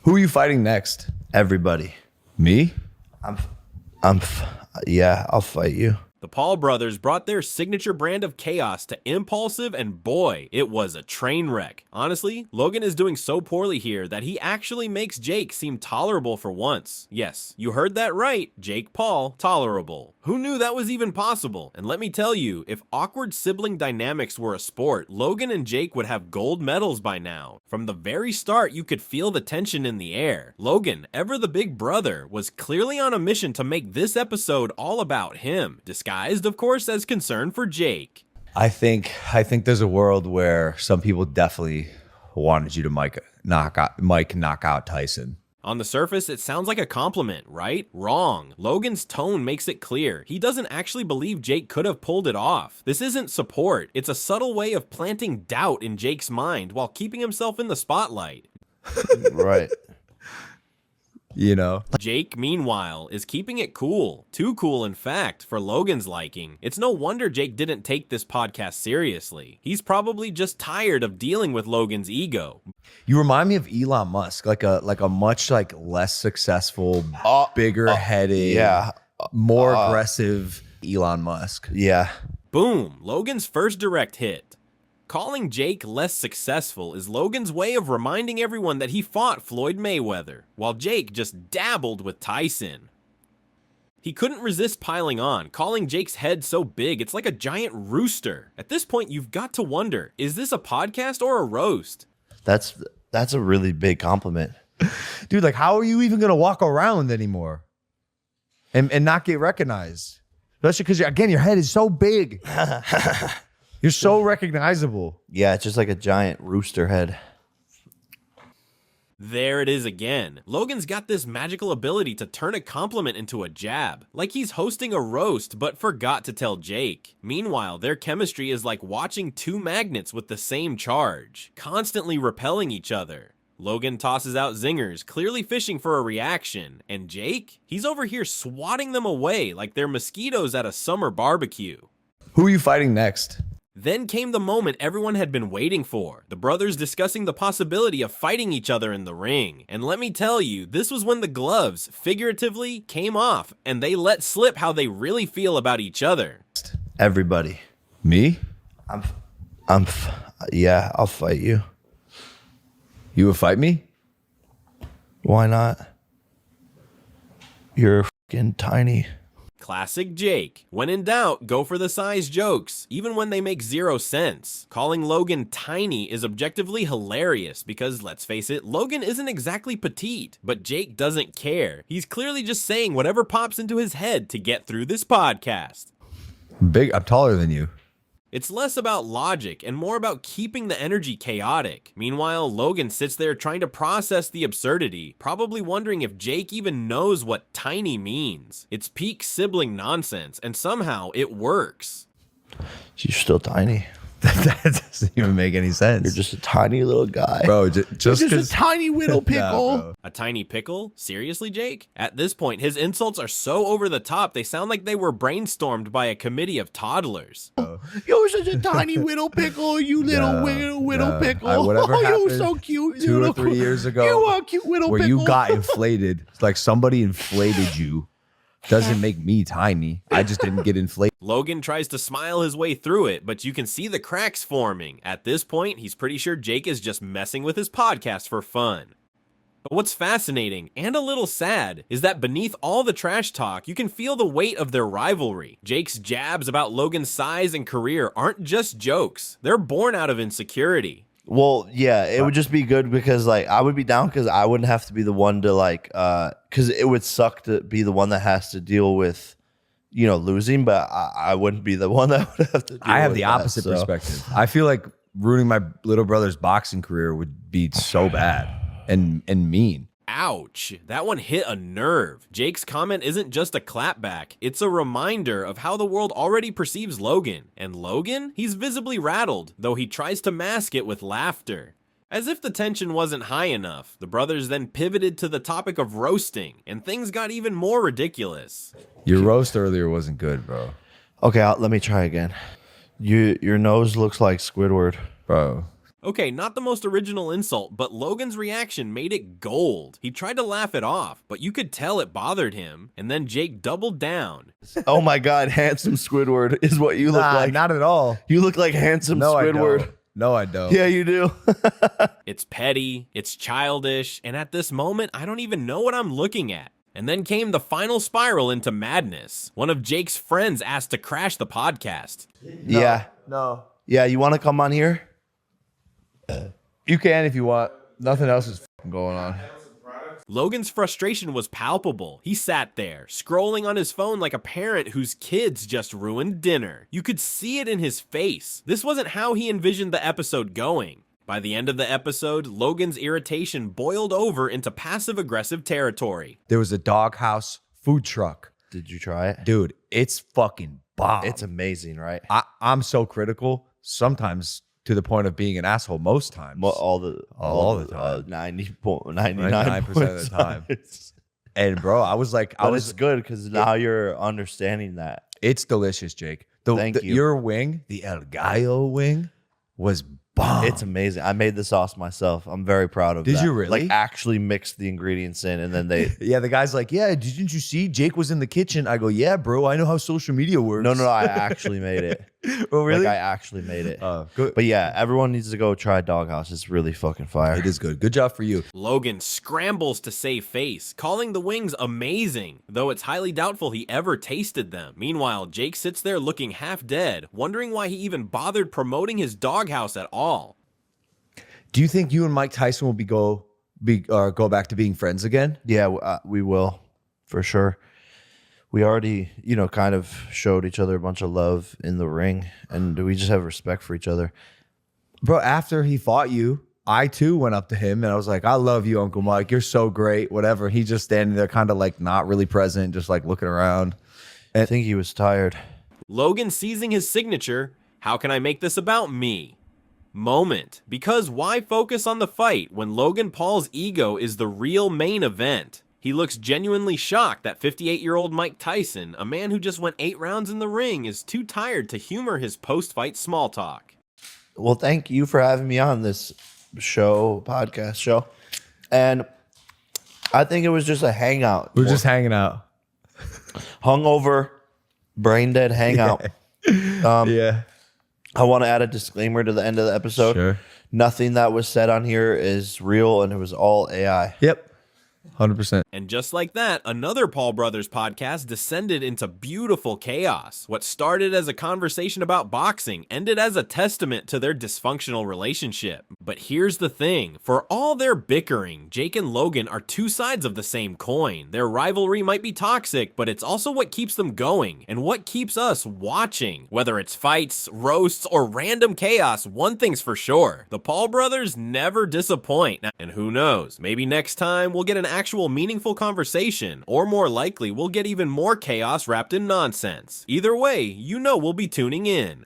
Who are you fighting next? Everybody. Me? Yeah, I'll fight you. The Paul brothers brought their signature brand of chaos to Impaulsive, and boy, it was a train wreck. Honestly, Logan is doing so poorly here that he actually makes Jake seem tolerable for once. Yes, you heard that right, JAKEPAUL, tolerable. Who knew that was even possible? And let me tell you, if awkward sibling dynamics were a sport, Logan and Jake would have gold medals by now. From the very start, you could feel the tension in the air. Logan, ever the big brother, was clearly on a mission to make this episode all about him, disguised, of course, as concern for Jake. I think there's a world where some people definitely wanted you to knock out Tyson. On the surface, it sounds like a compliment, right? Wrong. Logan's tone makes it clear. He doesn't actually believe Jake could have pulled it off. This isn't support. It's a subtle way of planting doubt in Jake's mind while keeping himself in the spotlight. Right. You know? Jake, meanwhile, is keeping it cool. Too cool, in fact, for Logan's liking. It's no wonder Jake didn't take this podcast seriously. He's probably just tired of dealing with Logan's ego. You remind me of Elon Musk, like a much less successful, bigger headed, Yeah. more aggressive Elon Musk. Yeah. Boom, Logan's first direct hit. Calling Jake less successful is Logan's way of reminding everyone that he fought Floyd Mayweather, while Jake just dabbled with Tyson. He couldn't resist piling on, calling Jake's head so big it's like a giant rooster. At this point, you've got to wonder, is this a podcast or a roast? That's a really big compliment. Dude, like, how are you even going to walk around anymore and not get recognized? Especially because, again, your head is so big. You're so recognizable. Yeah, it's just like a giant rooster head. There it is again. Logan's got this magical ability to turn a compliment into a jab, like he's hosting a roast but forgot to tell Jake. Meanwhile, their chemistry is like watching two magnets with the same charge, constantly repelling each other. Logan tosses out zingers, clearly fishing for a reaction, and Jake? He's over here swatting them away like they're mosquitoes at a summer barbecue. Who are you fighting next? Then came the moment everyone had been waiting for, the brothers discussing the possibility of fighting each other in the ring. And let me tell you, this was when the gloves, figuratively, came off, and they let slip how they really feel about each other. Everybody. Me? Yeah, I'll fight you. You would fight me? Why not? You're fucking tiny. Classic Jake. When in doubt, go for the size jokes, even when they make zero sense. Calling Logan tiny is objectively hilarious because, let's face it, Logan isn't exactly petite, but Jake doesn't care. He's clearly just saying whatever pops into his head to get through this podcast. I'm taller than you. It's less about logic and more about keeping the energy chaotic. Meanwhile, Logan sits there trying to process the absurdity, probably wondering if Jake even knows what tiny means. It's peak sibling nonsense, and somehow it works. You're still tiny. That doesn't even make any sense. You're just a tiny little guy. Bro, just a tiny little pickle. Nah, A tiny pickle? Seriously, Jake? At this point, his insults are so over the top, they sound like they were brainstormed by a committee of toddlers. You're such a tiny little pickle, you little little pickle. Whatever Oh, happened you're so cute. 2 or 3 years ago, You are a cute little where pickle. you got inflated. It's like somebody inflated you. Doesn't make me tiny. I just didn't get inflated. Logan tries to smile his way through it, but you can see the cracks forming. At this point, he's pretty sure Jake is just messing with his podcast for fun. But what's fascinating, and a little sad, is that beneath all the trash talk, you can feel the weight of their rivalry. Jake's jabs about Logan's size and career aren't just jokes. They're born out of insecurity. Well, yeah, it would just be good because, like, I would be down because I wouldn't have to be the one to, like, because it would suck to be the one that has to deal with, you know, losing, but I wouldn't be the one that would have to deal I have with the that, opposite so. perspective. I feel like ruining my little brother's boxing career would be so bad and mean. Ouch, that one hit a nerve. Jake's comment isn't just a clapback, it's a reminder of how the world already perceives Logan. And Logan? He's visibly rattled, though he tries to mask it with laughter. As if the tension wasn't high enough, the brothers then pivoted to the topic of roasting, and things got even more ridiculous. Your roast earlier wasn't good, bro. Okay, let me try again. Your nose looks like Squidward. Bro, Okay, not the most original insult, but Logan's reaction made it gold. He tried to laugh it off, but you could tell it bothered him, and then Jake doubled down. Oh my God, handsome Squidward is what you look like. Not at all. You look like handsome No, I Squidward. don't. No, I don't. Yeah, you do. It's petty, it's childish, and at this moment, I don't even know what I'm looking at. And then came the final spiral into madness. One of Jake's friends asked to crash the podcast. Yeah. No. Yeah, you want to come on here? You can if you want. Nothing else is going on. Logan's frustration was palpable. He sat there, scrolling on his phone like a parent whose kids just ruined dinner. You could see it in his face. This wasn't how he envisioned the episode going. By the end of the episode, Logan's irritation boiled over into passive-aggressive territory. There was a doghouse food truck. Did you try it? Dude, it's fucking bomb. It's amazing, right? I'm so critical, sometimes to the point of being an asshole most times. Well, all the time. 99% of the time. And bro, I was like, But it's good because now you're understanding that. It's delicious, Jake. Thank you. Your wing, the El Gallo wing, was bomb. It's amazing. I made the sauce myself. I'm very proud of that. Did you really? Like actually mix the ingredients in and then they... Yeah, the guy's like, yeah, didn't you see? Jake was in the kitchen. I go, yeah, bro, I know how social media works. No, I actually made it. Oh, really? Like I actually made it. Good. But yeah, everyone needs to go try Doghouse. It's really fucking fire. It is good. Good job for you. Logan scrambles to save face, calling the wings amazing, though it's highly doubtful he ever tasted them. Meanwhile, Jake sits there looking half dead, wondering why he even bothered promoting his doghouse at all. Do you think you and Mike Tyson will go back to being friends again? Yeah, we will for sure. We already, kind of showed each other a bunch of love in the ring, and we just have respect for each other. Bro, after he fought you, I too went up to him and I was like, I love you, Uncle Mike. You're so great, whatever. He's just standing there kind of like not really present, just like looking around. I think he was tired. Logan seizing his signature, how can I make this about me? Moment. Because why focus on the fight when Logan Paul's ego is the real main event? He looks genuinely shocked that 58-year-old Mike Tyson, a man who just went 8 rounds in the ring, is too tired to humor his post-fight small talk. Well, thank you for having me on this podcast show. And I think it was just a hangout. We're just hanging out. Hungover, brain dead hangout. Yeah. I want to add a disclaimer to the end of the episode. Sure. Nothing that was said on here is real, and it was all AI. Yep. 100%. And just like that, another Paul Brothers podcast descended into beautiful chaos. What started as a conversation about boxing ended as a testament to their dysfunctional relationship. But here's the thing, for all their bickering, Jake and Logan are two sides of the same coin. Their rivalry might be toxic, but it's also what keeps them going and what keeps us watching. Whether it's fights, roasts, or random chaos, one thing's for sure, the Paul Brothers never disappoint. And who knows, maybe next time we'll get an actual meaningful conversation, or more likely, we'll get even more chaos wrapped in nonsense. Either way, we'll be tuning in.